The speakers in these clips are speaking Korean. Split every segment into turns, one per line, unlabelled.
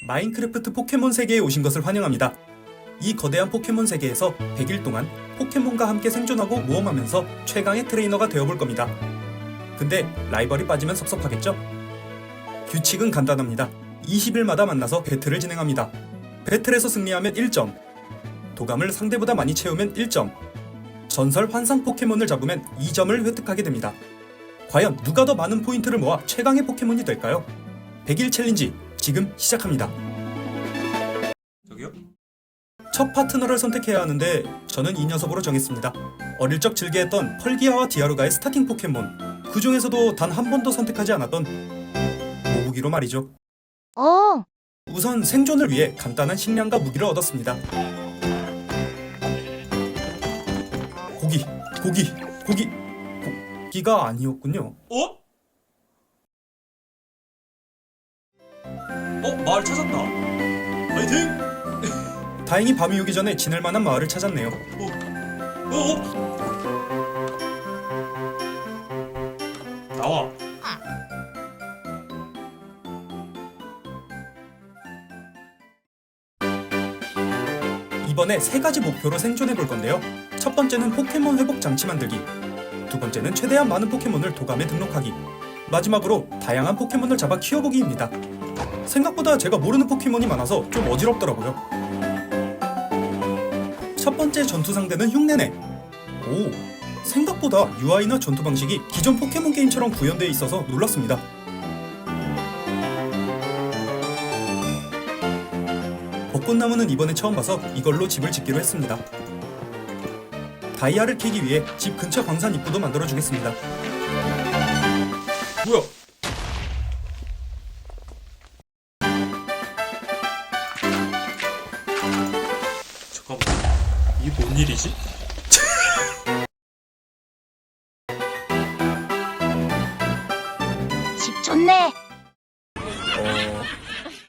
마인크래프트 포켓몬 세계에 오신 것을 환영합니다. 이 거대한 포켓몬 세계에서 100일 동안 포켓몬과 함께 생존하고 모험하면서 최강의 트레이너가 되어볼 겁니다. 근데 라이벌이 빠지면 섭섭하겠죠? 규칙은 간단합니다. 20일마다 만나서 배틀을 진행합니다. 배틀에서 승리하면 1점, 도감을 상대보다 많이 채우면 1점, 전설 환상 포켓몬을 잡으면 2점을 획득하게 됩니다. 과연 누가 더 많은 포인트를 모아 최강의 포켓몬이 될까요? 100일 챌린지 지금 시작합니다. 저기요? 첫 파트너를 선택해야 하는데 저는 이 녀석으로 정했습니다. 어릴 적 즐겨했던 펄기아와 디아루가의 스타팅 포켓몬, 그 중에서도 단 한 번도 선택하지 않았던 모부기로 말이죠. 우선 생존을 위해 간단한 식량과 무기를 얻었습니다. 고기가 아니었군요.
마을 찾았다. 파이팅!
다행히 밤이 오기 전에 지낼 만한 마을을 찾았네요.
나와.
이번에 3가지 목표로 생존해 볼 건데요. 첫 번째는 포켓몬 회복 장치 만들기, 두 번째는 최대한 많은 포켓몬을 도감에 등록하기, 마지막으로 다양한 포켓몬을 잡아 키워보기입니다. 생각보다 제가 모르는 포켓몬이 많아서 좀 어지럽더라고요. 첫 번째 전투 상대는 흉내내. 생각보다 UI나 전투 방식이 기존 포켓몬 게임처럼 구현되어 있어서 놀랐습니다. 벚꽃나무는 이번에 처음 봐서 이걸로 집을 짓기로 했습니다. 다이아를 캐기 위해 집 근처 광산 입구도 만들어주겠습니다.
뭐야? 잠깐만. 이게 뭔 일이지?
집 좋네.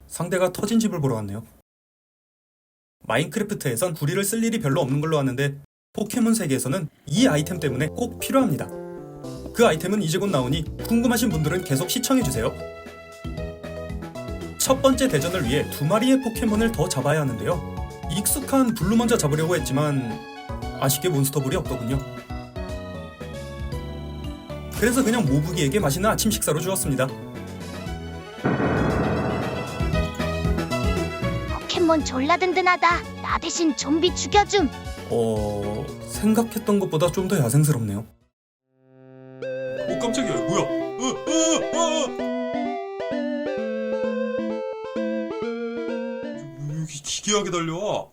상대가 터진 집을 보러 왔네요. 마인크래프트에선 구리를 쓸 일이 별로 없는 걸로 아는데 포켓몬 세계에서는 이 아이템 때문에 꼭 필요합니다. 그 아이템은 이제 곧 나오니 궁금하신 분들은 계속 시청해주세요. 첫 번째 대전을 위해 2마리의 포켓몬을 더 잡아야 하는데요. 익숙한 블루 먼저 잡으려고 했지만 아쉽게 몬스터볼이 없더군요. 그래서 그냥 모부기에게 맛있는 아침 식사로 주었습니다.
포켓몬 졸라 든든하다. 나 대신 좀비 죽여줌.
생각했던 것보다 좀 더 야생스럽네요.
오 깜짝이야. 뭐야? 여기 기괴하게 달려와.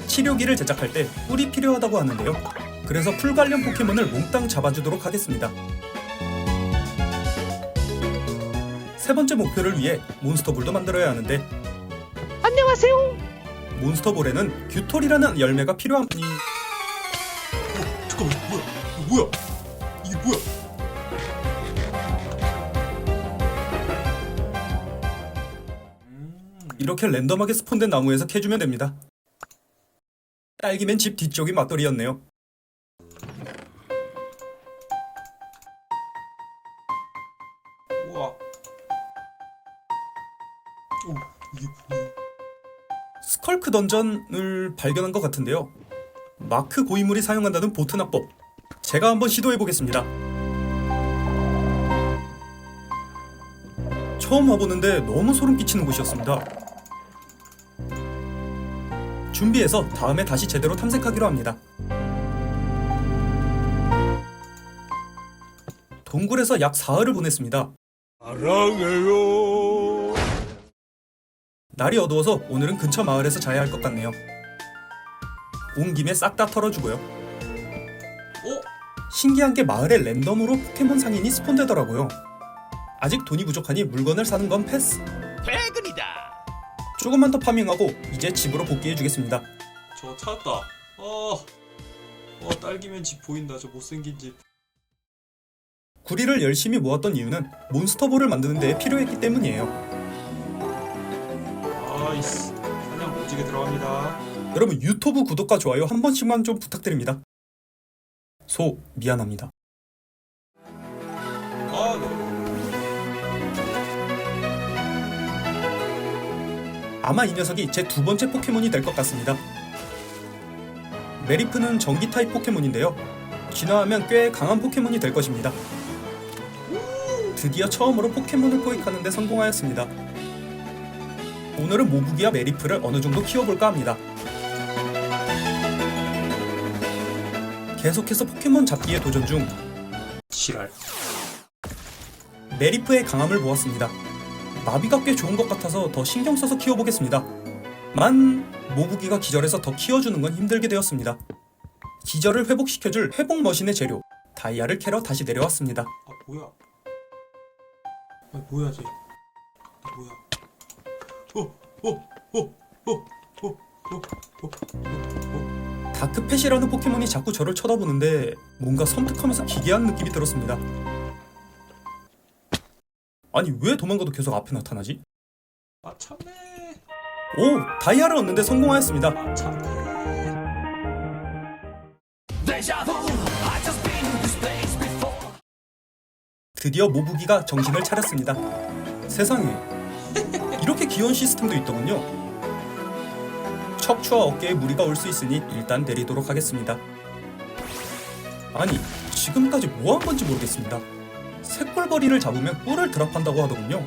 치료기를 제작할 때 뿔이 필요하다고 하는데요. 그래서 풀 관련 포켓몬을 몽땅 잡아주도록 하겠습니다. 세 번째 목표를 위해 몬스터볼도 만들어야 하는데,
안녕하세요.
몬스터볼에는 규톨이라는 열매가 필요하니
잠깐만. 뭐야? 이게 뭐야?
이렇게 랜덤하게 스폰된 나무에서 캐주면 됩니다. 딸기맨 집 뒤쪽이 맞돌이였네요.
우와. 이게 뭐야?
스컬크 던전을 발견한 것 같은데요. 마크 고인물이 사용한다는 보트 납법, 제가 한번 시도해보겠습니다. 처음 와보는데 너무 소름 끼치는 곳이었습니다. 준비해서 다음에 다시 제대로 탐색하기로 합니다. 동굴에서 약 4일을 보냈습니다.
사랑해요.
날이 어두워서 오늘은 근처 마을에서 자야 할 것 같네요. 온 김에 싹 다 털어주고요. 신기한 게 마을에 랜덤으로 포켓몬 상인이 스폰되더라고요. 아직 돈이 부족하니 물건을 사는 건 패스.
퇴근이다.
조금만 더 파밍하고 이제 집으로 복귀해주겠습니다.
저 찾았다. 딸기맨 집 보인다. 저 못생긴 집.
구리를 열심히 모았던 이유는 몬스터볼을 만드는 데 필요했기 때문이에요.
아이씨. 사냥 오지게 들어갑니다.
여러분 유튜브 구독과 좋아요 한 번씩만 좀 부탁드립니다. 미안합니다.
네.
아마 이 녀석이 제 두 번째 포켓몬이 될 것 같습니다. 메리프는 전기 타입 포켓몬인데요. 진화하면 꽤 강한 포켓몬이 될 것입니다. 드디어 처음으로 포켓몬을 포획하는 데 성공하였습니다. 오늘은 모부기와 메리프를 어느 정도 키워볼까 합니다. 계속해서 포켓몬 잡기에 도전 중
지랄.
메리프의 강함을 보았습니다. 나비가 꽤 좋은 것 같아서 더 신경 써서 키워보겠습니다. 만 모부기가 기절해서 더 키워주는 건 힘들게 되었습니다. 기절을 회복시켜줄 회복 머신의 재료 다이아를 캐러 다시 내려왔습니다.
아 뭐야? 아 뭐야 쟤? 뭐야?
다크펫이라는 포켓몬이 자꾸 저를 쳐다보는데 뭔가 섬뜩하면서 기괴한 느낌이 들었습니다. 아니 왜 도망가도 계속 앞에 나타나지?
아 참네.
오! 다이아를 얻는데 성공하였습니다.
아 참네.
드디어 모부기가 정신을 차렸습니다. 세상에 이렇게 귀여운 시스템도 있더군요. 척추와 어깨에 무리가 올 수 있으니 일단 내리도록 하겠습니다. 아니 지금까지 뭐 한 건지 모르겠습니다. 새꿀벌이를 잡으면 꿀을 드랍한다고 하더군요.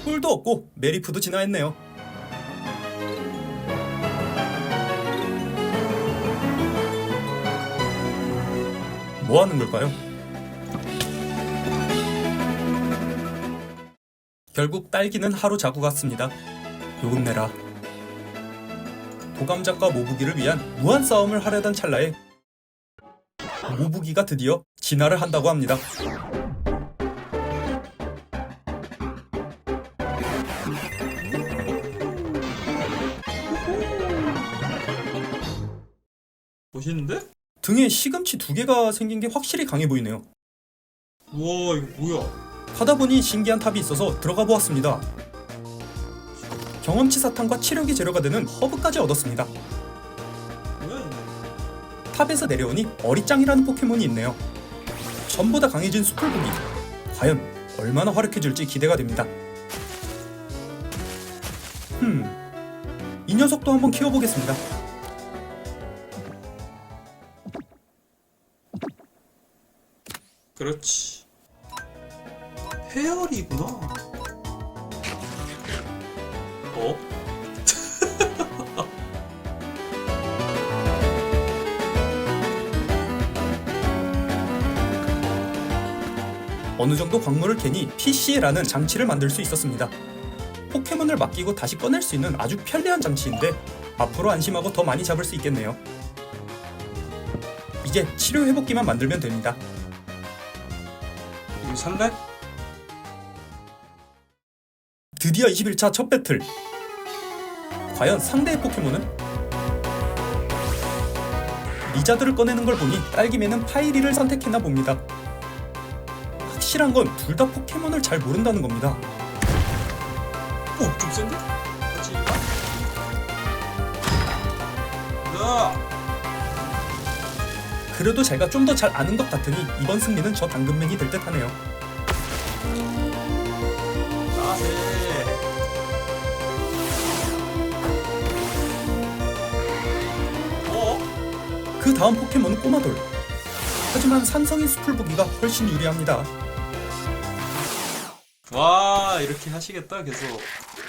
꿀도 얻고 메리프도 진화했네요. 뭐 하는 걸까요? 결국 딸기는 하루 자고 갔습니다. 요금 내라. 도감작과 모부기를 위한 무한 싸움을 하려던 찰나에 모부기가 드디어 진화를 한다고 합니다.
멋있는데?
등에 시금치 2개가 생긴 게 확실히 강해 보이네요.
우와 이거 뭐야?
가다 보니 신기한 탑이 있어서 들어가 보았습니다. 경험치 사탕과 치료기 재료가 되는 허브까지 얻었습니다.
뭐야 얘네?
탑에서 내려오니 어리짱이라는 포켓몬이 있네요. 전보다 강해진 수풀고기. 과연 얼마나 활약해줄지 기대가 됩니다. 이 녀석도 한번 키워보겠습니다.
그렇지. 페어리구나. 어?
어느 정도 광물을 캐니 PC라는 장치를 만들 수 있었습니다. 포켓몬을 맡기고 다시 꺼낼 수 있는 아주 편리한 장치인데 앞으로 안심하고 더 많이 잡을 수 있겠네요. 이제 치료 회복기만 만들면 됩니다.
이거 살래?
드디어 21차 첫 배틀. 과연 상대의 포켓몬은? 리자드를 꺼내는 걸 보니 딸기맨은 파이리를 선택했나 봅니다. 확실한 건 둘 다 포켓몬을 잘 모른다는 겁니다.
오, 좀 센데? 같이 가. 나.
그래도 제가 좀 더 잘 아는 것 같으니 이번 승리는 저 당근맨이 될 듯 하네요.
자세.
그 다음 포켓몬은 꼬마돌. 하지만 산성인 수풀부기가 훨씬 유리합니다.
와, 이렇게 하시겠다 계속.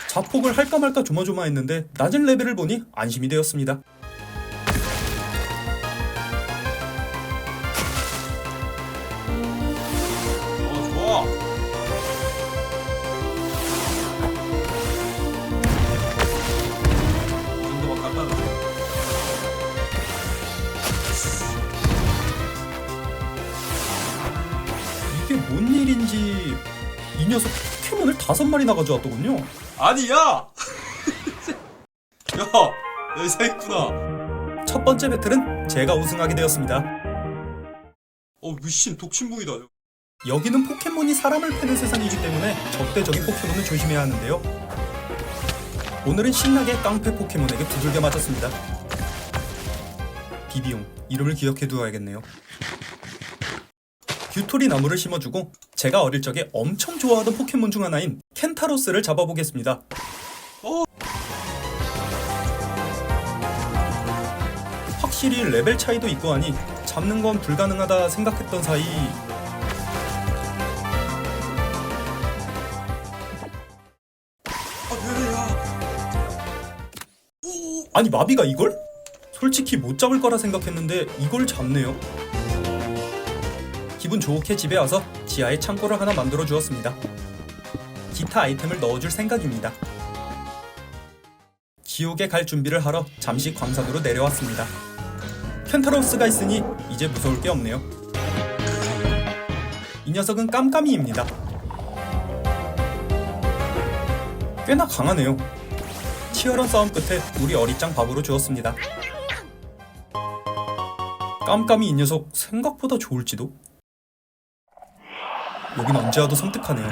자폭을 할까 말까 조마조마했는데 낮은 레벨을 보니 안심이 되었습니다.
좋아. 이 정도만 갖다 놔.
이게 뭔 일인지 이 녀석 포켓몬을 5마리나 가져왔더군요.
아니, 야! 야, 여기 있구나.
첫 번째 배틀은 제가 우승하게 되었습니다.
미친 독침붕이다.
여기는 포켓몬이 사람을 패는 세상이기 때문에 적대적인 포켓몬은 조심해야 하는데요. 오늘은 신나게 깡패 포켓몬에게 두들겨 맞았습니다. 비비용, 이름을 기억해 두어야겠네요. 규토리 나무를 심어주고 제가 어릴 적에 엄청 좋아하던 포켓몬 중 하나인 켄타로스를 잡아보겠습니다. 확실히 레벨 차이도 있고 하니 잡는 건 불가능하다 생각했던 사이 아니 마비가 이걸? 솔직히 못 잡을 거라 생각했는데 이걸 잡네요. 기분 좋게 집에 와서 지하에 창고를 하나 만들어 주었습니다. 기타 아이템을 넣어줄 생각입니다. 지옥에 갈 준비를 하러 잠시 광산으로 내려왔습니다. 켄타로스가 있으니 이제 무서울 게 없네요. 이 녀석은 깜깜이입니다. 꽤나 강하네요. 치열한 싸움 끝에 우리 어리짱 밥으로 주었습니다. 깜깜이 이 녀석 생각보다 좋을지도? 여긴 언제 와도 섬뜩하네요.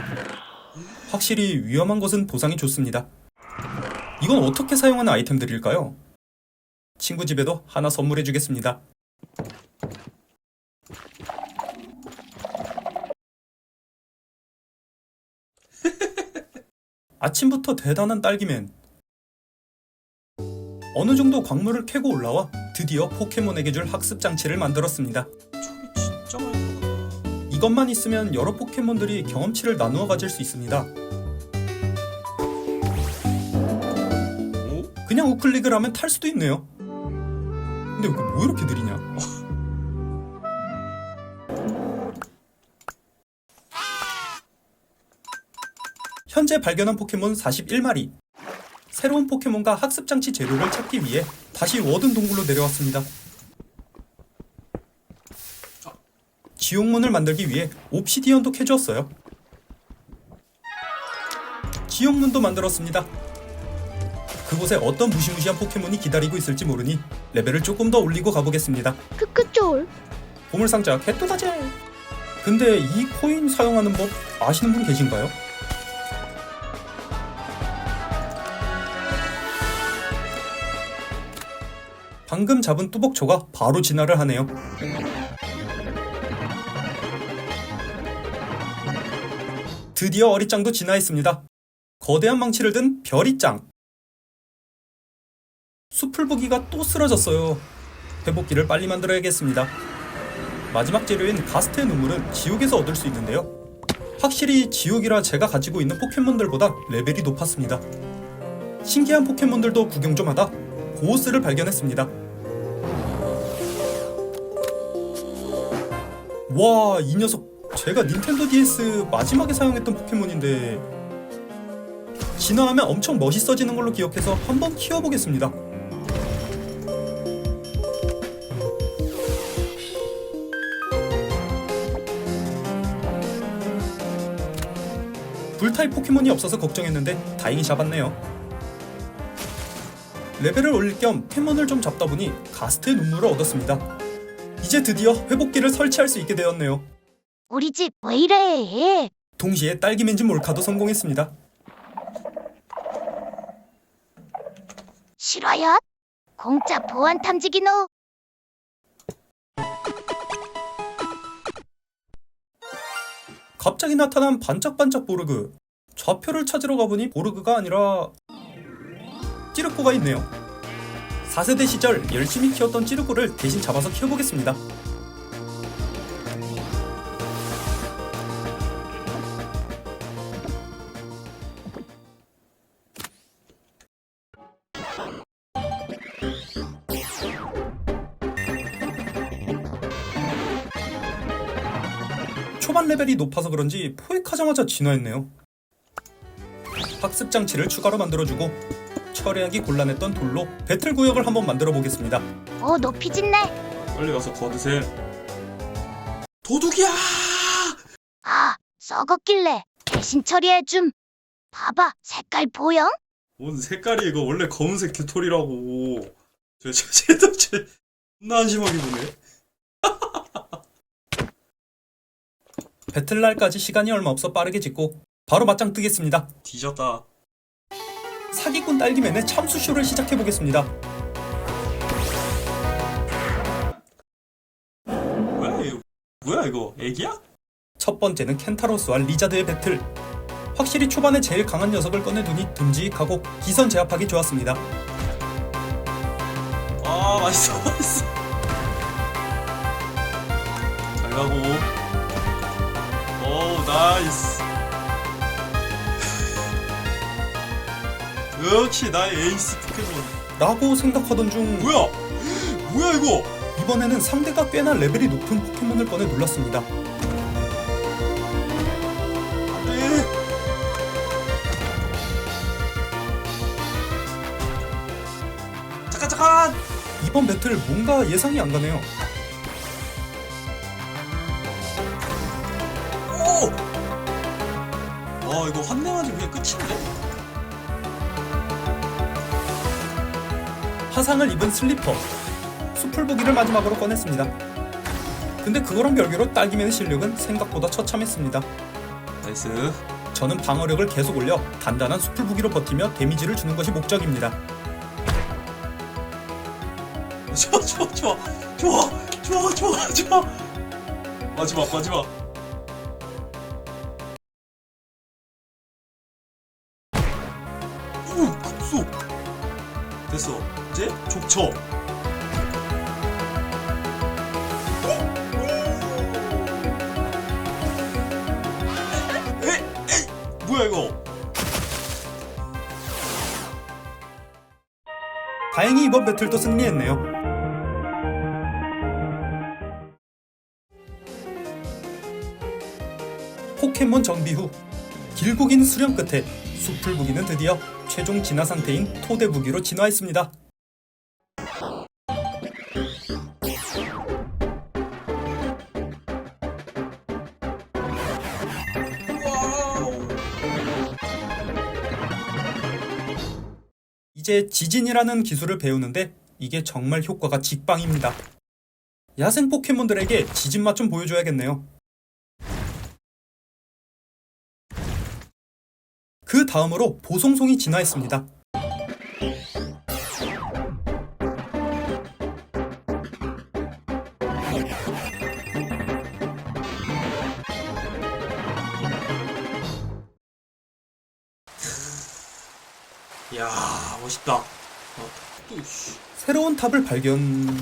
확실히 위험한 것은 보상이 좋습니다. 이건 어떻게 사용하는 아이템들일까요? 친구 집에도 하나 선물해주겠습니다. 아침부터 대단한 딸기맨. 어느 정도 광물을 캐고 올라와 드디어 포켓몬에게 줄 학습 장치를 만들었습니다.
저기 진짜 많이 나오네.
이것만 있으면 여러 포켓몬들이 경험치를 나누어 가질 수 있습니다.
오?
그냥 우클릭을 하면 탈 수도 있네요. 근데 이거 뭐 이렇게 느리냐? 현재 발견한 포켓몬 41마리. 새로운 포켓몬과 학습장치 재료를 찾기 위해 다시 워든 동굴로 내려왔습니다. 지옥문을 만들기 위해 옵시디언도 캐주었어요. 지옥문도 만들었습니다. 그곳에 어떤 무시무시한 포켓몬이 기다리고 있을지 모르니 레벨을 조금 더 올리고 가보겠습니다.
크크쫄.
보물상자 개또다제. 근데 이 코인 사용하는 법 아시는 분 계신가요? 방금 잡은 뚜벅초가 바로 진화를 하네요. 드디어 어리짱도 진화했습니다. 거대한 망치를 든 별이짱. 수풀부기가 또 쓰러졌어요. 회복기를 빨리 만들어야겠습니다. 마지막 재료인 가스트의 눈물은 지옥에서 얻을 수 있는데요. 확실히 지옥이라 제가 가지고 있는 포켓몬들보다 레벨이 높았습니다. 신기한 포켓몬들도 구경 좀 하다 고오스를 발견했습니다. 와, 이 녀석 제가 닌텐도 DS 마지막에 사용했던 포켓몬인데 진화하면 엄청 멋있어지는 걸로 기억해서 한번 키워보겠습니다. 불타입 포켓몬이 없어서 걱정했는데 다행히 잡았네요. 레벨을 올릴 겸 템몬을 좀 잡다 보니 가스트의 눈물을 얻었습니다. 이제 드디어 회복기를 설치할 수 있게 되었네요.
우리 집 왜 이래?
동시에 딸기맨즈 몰카도 성공했습니다.
싫어요? 공짜 보안 탐지기 노.
갑자기 나타난 반짝반짝 보르그. 좌표를 찾으러 가보니 보르그가 아니라 찌르꼬가 있네요. 4세대 시절 열심히 키웠던 찌르꼬를 대신 잡아서 키워보겠습니다. 초반 레벨이 높아서 그런지 포획하자마자 진화했네요. 학습 장치를 추가로 만들어주고 처리하기 곤란했던 돌로 배틀 구역을 한번 만들어 보겠습니다.
오, 높이 짓네.
빨리 가서 거드셈. 도둑이야!
아, 썩었길래 대신 처리해줌. 봐봐, 색깔 보여?
뭔 색깔이 이거 원래 검은색 규토리라고. 쟤도 존나 한심하게 보네.
배틀날까지 시간이 얼마 없어 빠르게 짓고 바로 맞짱 뜨겠습니다.
뒤졌다.
사기꾼 딸기맨의 참수쇼를 시작해보겠습니다.
뭐야 이거 애기야?
첫 번째는 켄타로스와 리자드의 배틀. 확실히 초반에 제일 강한 녀석을 꺼내두니 듬직하고 기선 제압하기 좋았습니다.
아 맛있어 잘 가고. 오 나이스. 역시 나의 에이스 포켓몬.
라고 생각하던 중
뭐야 이거.
이번에는 상대가 꽤나 레벨이 높은 포켓몬을 꺼내 놀랐습니다.
안돼. 잠깐.
이번 배틀 뭔가 예상이 안 가네요.
오. 와 이거 한 대 맞으면 그냥 끝인데.
화상을 입은 슬리퍼, 수풀보기를 마지막으로 꺼냈습니다. 근데 그거랑 별개로 딸기맨의 실력은 생각보다 처참했습니다.
나이스.
저는 방어력을 계속 올려 단단한 수풀보기로 버티며 데미지를 주는 것이 목적입니다.
좋아. 마지막. 오, 급소. 됐어. 이제 족쳐. 에이, 뭐야 이거?
다행히 이번 배틀도 승리했네요. 포켓몬 정비 후 길고 긴 수련 끝에 수풀부기는 드디어 최종 진화 상태인 토대부기로 진화했습니다. 이제 지진이라는 기술을 배우는데 이게 정말 효과가 직방입니다. 야생 포켓몬들에게 지진 맛 좀 보여줘야겠네요. 그 다음으로 보송송이 진화했습니다.
이야 멋있다.
새로운 탑을 발견한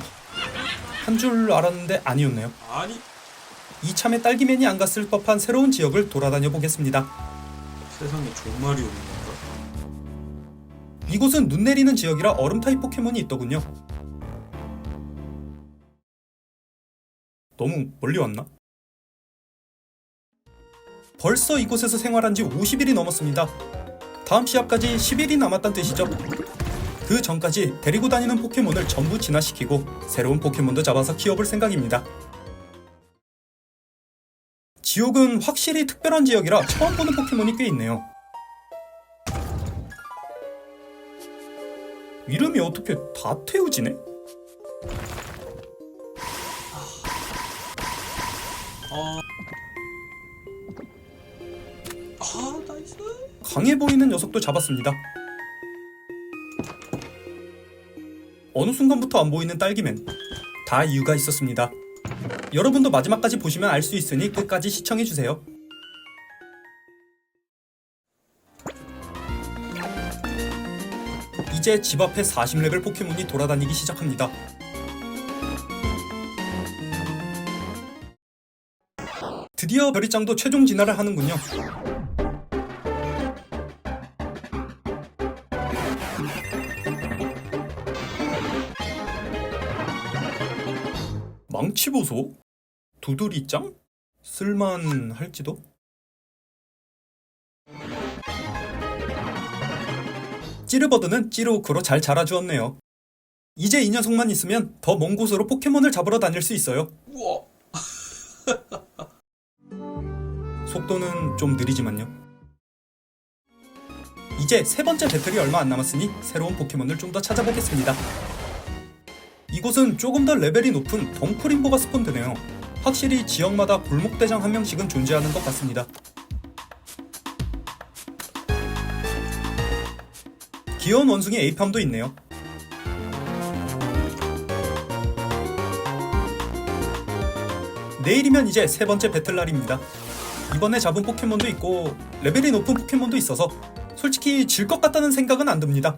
줄 알았는데 아니었네요.
아니
이참에 딸기맨이 안 갔을 법한 새로운 지역을 돌아다녀 보겠습니다.
세상에 종말이 오는 건가?
이곳은 눈 내리는 지역이라 얼음 타입 포켓몬이 있더군요. 너무 멀리 왔나? 벌써 이곳에서 생활한 지 50일이 넘었습니다. 다음 시합까지 10일이 남았단 뜻이죠. 그 전까지 데리고 다니는 포켓몬을 전부 진화시키고 새로운 포켓몬도 잡아서 키워볼 생각입니다. 지옥은 확실히 특별한 지역이라 처음 보는 포켓몬이 꽤 있네요. 이름이 어떻게 다 태우지네?
나이스.
강해 보이는 녀석도 잡았습니다. 어느 순간부터 안 보이는 딸기맨. 다 이유가 있었습니다. 여러분도 마지막까지 보시면 알 수 있으니 끝까지 시청해주세요. 이제 집 앞에 40레벨 포켓몬이 돌아다니기 시작합니다. 드디어 별이짱도 최종 진화를 하는군요. 망치보소? 두드리짱? 쓸만할지도? 찌르버드는 찌르오크로 잘 자라주었네요. 이제 이 녀석만 있으면 더 먼 곳으로 포켓몬을 잡으러 다닐 수 있어요.
우와.
속도는 좀 느리지만요. 이제 세 번째 배틀이 얼마 안 남았으니 새로운 포켓몬을 좀 더 찾아보겠습니다. 이곳은 조금 더 레벨이 높은 덩크림보가 스폰되네요. 확실히 지역마다 골목대장 한 명씩은 존재하는 것 같습니다. 귀여운 원숭이 에이팜도 있네요. 내일이면 이제 세 번째 배틀날입니다. 이번에 잡은 포켓몬도 있고 레벨이 높은 포켓몬도 있어서 솔직히 질 것 같다는 생각은 안 듭니다.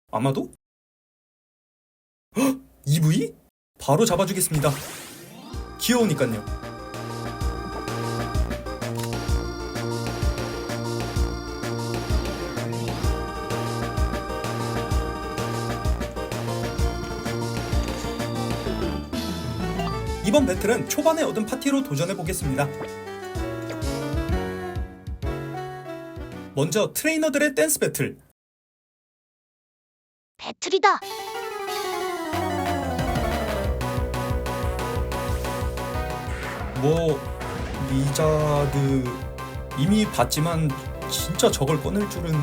아마도? 헉! EV? 바로 잡아주겠습니다. 귀여우니깐요. 이번 배틀은 초반에 얻은 파티로 도전해보겠습니다. 먼저 트레이너들의 댄스 배틀.
배틀이다.
뭐 리자드 이미 봤지만 진짜 저걸 꺼낼 줄은.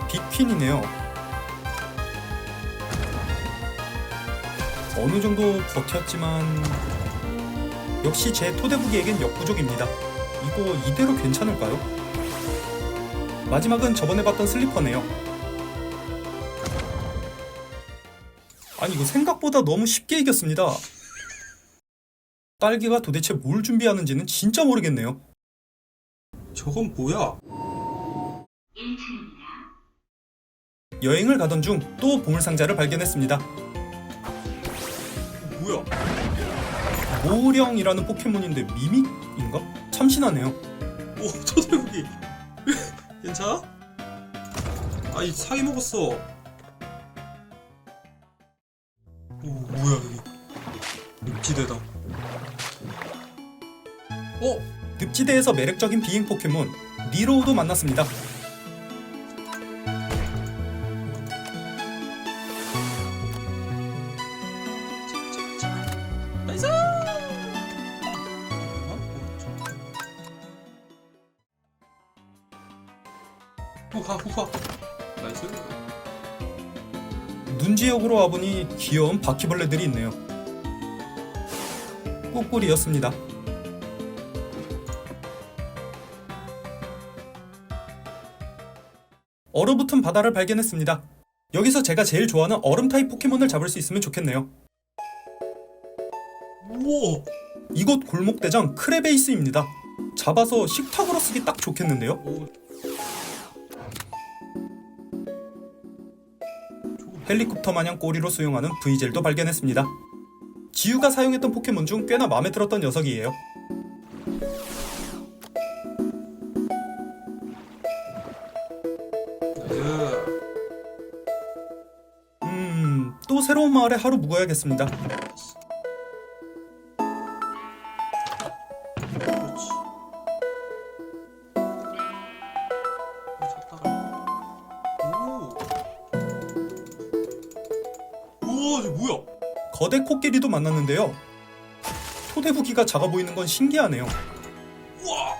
빅퀸이네요. 어느 정도 버텼지만 역시 제 토대부기에겐 역부족입니다. 이거 이대로 괜찮을까요? 마지막은 저번에 봤던 슬리퍼네요. 아니 이거 생각보다 너무 쉽게 이겼습니다. 딸기가 도대체 뭘 준비하는지는 진짜 모르겠네요.
저건 뭐야?
여행을 가던 중 또 보물상자를 발견했습니다.
뭐야?
모령이라는 포켓몬인데 미믹인가? 참신하네요.
오, 토대부기. 괜찮아? 아이, 사기 먹었어. 오, 뭐야, 여기. 늪지대다.
늪지대에서 매력적인 비행 포켓몬 니로우도 만났습니다.
나이스! 후하. 나이스.
눈지역으로 와보니 귀여운 바퀴벌레들이 있네요. 꾹꾹이었습니다. 얼어붙은 바다를 발견했습니다. 여기서 제가 제일 좋아하는 얼음 타입 포켓몬을 잡을 수 있으면 좋겠네요.
우와!
이곳 골목대장 크레베이스입니다. 잡아서 식탁으로 쓰기 딱 좋겠는데요?
오,
헬리콥터 마냥 꼬리로 수용하는 V젤도 발견했습니다. 지우가 사용했던 포켓몬 중 꽤나 마음에 들었던 녀석이에요.
나이스.
또 새로운 마을에 하루 묵어야겠습니다.
그렇지. 찾다가. 우와, 이게 뭐야?
거대 코끼리도 만났는데요. 토대부기가 작아 보이는 건 신기하네요.
우와!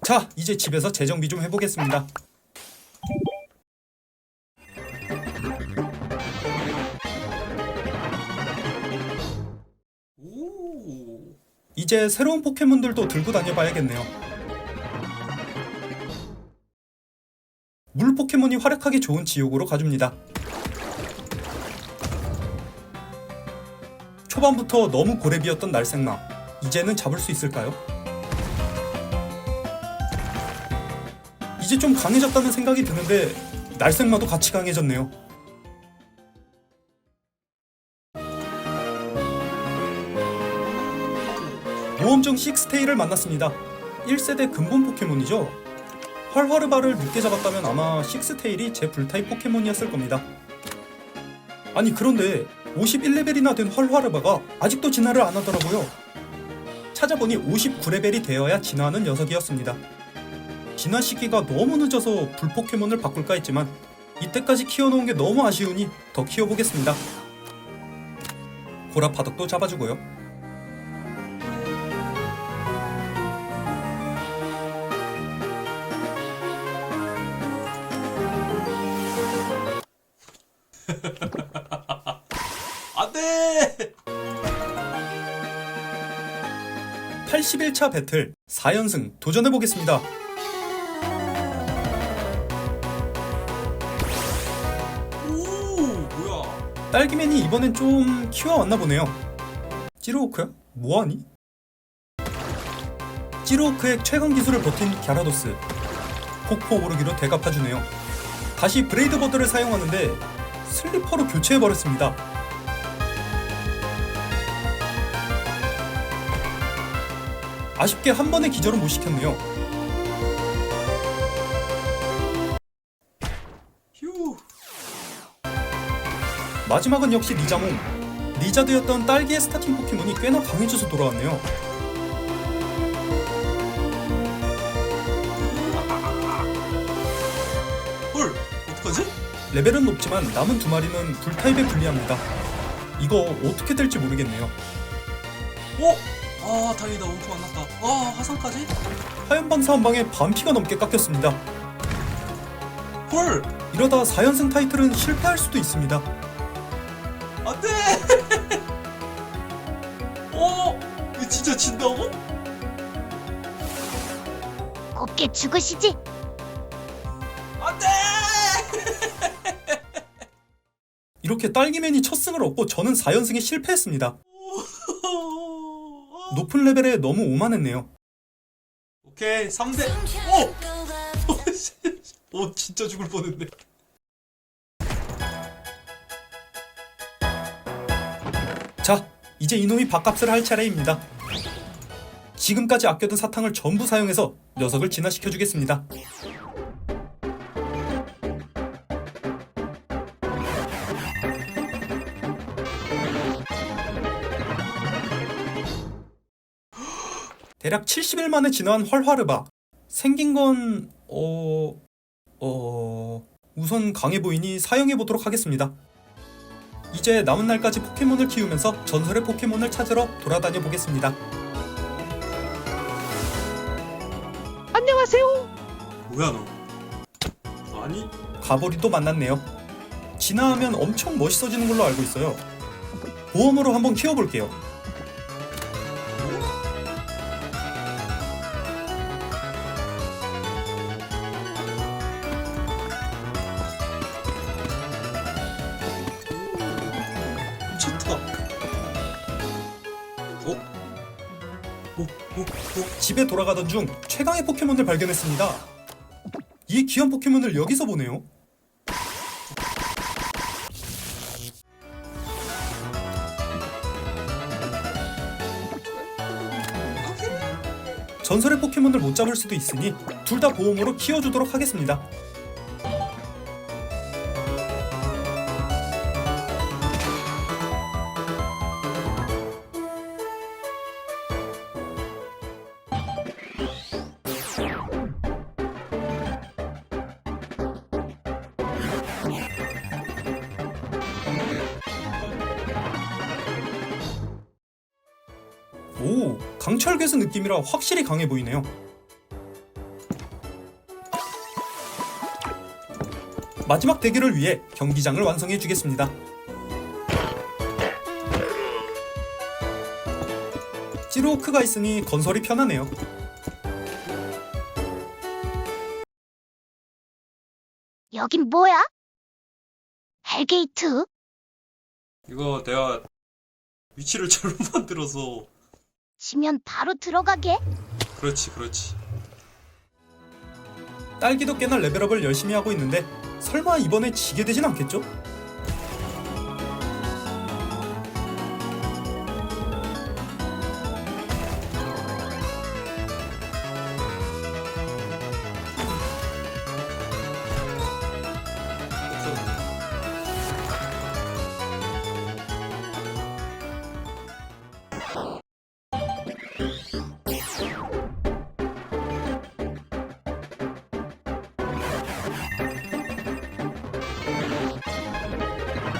자, 이제 집에서 재정비 좀 해보겠습니다.
오.
이제 새로운 포켓몬들도 들고 다녀봐야겠네요. 물 포켓몬이 활약하기 좋은 지옥으로 가줍니다. 초반부터 너무 고래비였던 날생마, 이제는 잡을 수 있을까요? 이제 좀 강해졌다는 생각이 드는데 날생마도 같이 강해졌네요. 모험중 식스테일을 만났습니다. 1세대 근본 포켓몬이죠. 활화르바를 늦게 잡았다면 아마 식스테일이 제 불타입 포켓몬이었을 겁니다. 아니 그런데 51레벨이나 된 활화르바가 아직도 진화를 안 하더라고요. 찾아보니 59레벨이 되어야 진화하는 녀석이었습니다. 진화 시기가 너무 늦어서 불 포켓몬을 바꿀까 했지만 이때까지 키워놓은 게 너무 아쉬우니 더 키워보겠습니다. 고라파덕도 잡아주고요.
안돼!
81차 배틀 4연승 도전해보겠습니다.
오, 뭐야?
딸기맨이 이번엔 좀 키워왔나 보네요. 찌르호크야? 뭐하니? 찌르호크의 최강 기술을 버틴 갸라도스. 폭포 오르기로 되갚아주네요. 다시 브레이드 버드를 사용하는데 슬리퍼로 교체해버렸습니다. 아쉽게 한 번의 기절은 못 시켰네요.
휴.
마지막은 역시 리자몽. 리자드였던 딸기의 스타팅 포켓몬이 꽤나 강해져서 돌아왔네요.
헐, 어떡하지?
레벨은 높지만 남은 두 마리는 불타입에 불리합니다. 이거 어떻게 될지 모르겠네요.
어? 아, 다행이다. 원투 만났다. 아, 화상까지?
하얀 방사 한 방에 반피가 넘게 깎였습니다.
헐!
이러다 4연승 타이틀은 실패할 수도 있습니다.
안 돼! 이거 진짜 진다고?
곱게 죽으시지.
안 돼!
이렇게 딸기맨이 첫 승을 얻고 저는 4연승에 실패했습니다. 높은 레벨에 너무 오만했네요.
오케이, 3대. 오! 진짜 죽을 뻔했네.
자, 이제 이놈이 밥값을 할 차례입니다. 지금까지 아껴둔 사탕을 전부 사용해서 녀석을 진화시켜주겠습니다. 대략 70일 만에 진화한 활화르바. 생긴 건... 우선 강해 보이니 사용해보도록 하겠습니다. 이제 남은 날까지 포켓몬을 키우면서 전설의 포켓몬을 찾으러 돌아다녀 보겠습니다.
안녕하세요.
뭐야, 너? 아니?
가보리도 만났네요. 진화하면 엄청 멋있어지는 걸로 알고 있어요. 보험으로 한번 키워볼게요.
미쳤다.
집에 돌아가던 중 최강의 포켓몬을 발견했습니다. 이 귀한 포켓몬을 여기서 보네요. 전설의 포켓몬을 못 잡을 수도 있으니 둘 다 보험으로 키워주도록 하겠습니다. 오, 강철괴수 느낌이라 확실히 강해 보이네요. 마지막 대결을 위해 경기장을 완성해 주겠습니다. 찌르호크가 있으니 건설이 편하네요.
여긴 뭐야? 헬게이트?
이거 내가 위치를 잘못 만들어서.
지면 바로 들어가게.
그렇지, 그렇지.
딸기도 꽤나 레벨업을 열심히 하고 있는데 설마 이번에 지게 되진 않겠죠?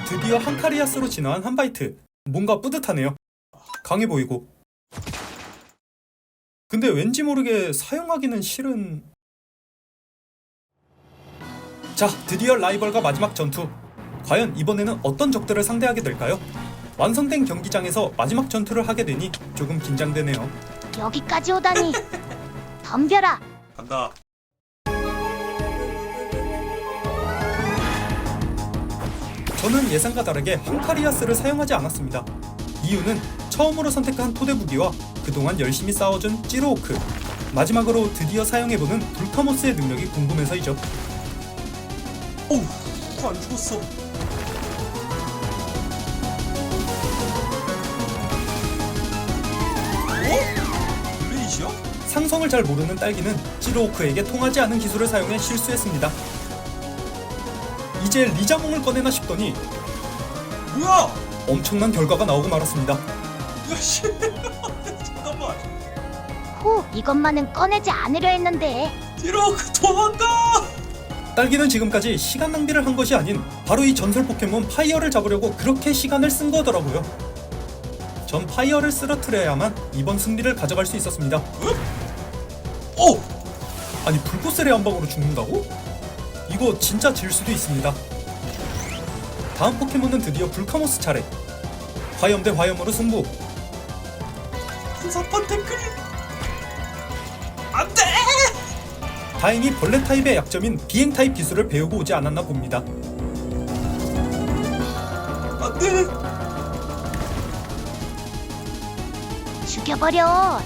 드디어 한카리아스로 진화한 한바이트. 뭔가 뿌듯하네요. 강해 보이고. 근데 왠지 모르게 사용하기는 싫은... 자, 드디어 라이벌과 마지막 전투. 과연 이번에는 어떤 적들을 상대하게 될까요? 완성된 경기장에서 마지막 전투를 하게 되니 조금 긴장되네요.
여기까지 오다니. 덤벼라.
간다.
저는 예상과 다르게 한카리아스를 사용하지 않았습니다. 이유는 처음으로 선택한 토대 무기와 그동안 열심히 싸워준 찌르오크, 마지막으로 드디어 사용해보는 불카모스의 능력이 궁금해서이죠.
어우, 코 안 죽었어. 어? 블레이시야?
상성을 잘 모르는 딸기는 찌르오크에게 통하지 않은 기술을 사용해 실수했습니다. 이제 리자몽을 꺼내나 싶더니
뭐야?
엄청난 결과가 나오고 말았습니다.
야, 씨. 잠깐만.
후, 이것만은 꺼내지 않으려 했는데.
뒤로 도망가!
딸기는 지금까지 시간 낭비를 한 것이 아닌 바로 이 전설 포켓몬 파이어를 잡으려고 그렇게 시간을 쓴 거더라고요. 전 파이어를 쓰러뜨려야만 이번 승리를 가져갈 수 있었습니다.
오!
아니 불꽃셀의 한 방으로 죽는다고? 이거 진짜 질 수도 있습니다. 다음 포켓몬은 드디어 불카모스 차례. 화염 대 화염으로 승부.
한사판 태클! 안 돼!
다행히 벌레 타입의 약점인 비행 타입 기술을 배우고 오지 않았나 봅니다.
안 돼!
죽여버려.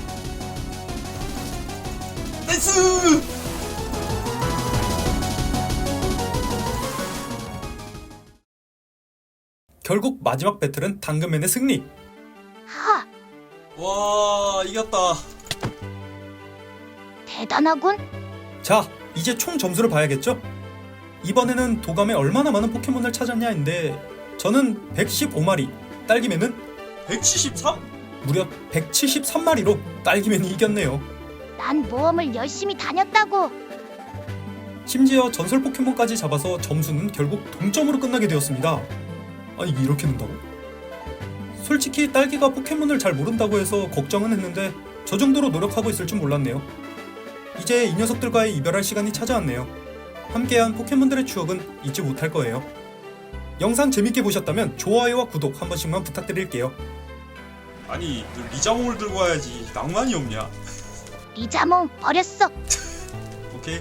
나이스!
결국 마지막 배틀은 당근맨의 승리.
하,
와, 이겼다.
대단하군.
자, 이제 총 점수를 봐야겠죠? 이번에는 도감에 얼마나 많은 포켓몬을 찾았냐인데 저는 115마리, 딸기맨은
173?
무려 173마리로 딸기맨이 이겼네요.
난 모험을 열심히 다녔다고.
심지어 전설 포켓몬까지 잡아서 점수는 결국 동점으로 끝나게 되었습니다. 아니 이렇게 된다고? 솔직히 딸기가 포켓몬을 잘 모른다고 해서 걱정은 했는데 저 정도로 노력하고 있을 줄 몰랐네요. 이제 이 녀석들과의 이별할 시간이 찾아왔네요. 함께한 포켓몬들의 추억은 잊지 못할 거예요. 영상 재밌게 보셨다면 좋아요와 구독 한 번씩만 부탁드릴게요.
아니, 너 리자몽을 들고 와야지. 낭만이 없냐?
리자몽 버렸어.
오케이.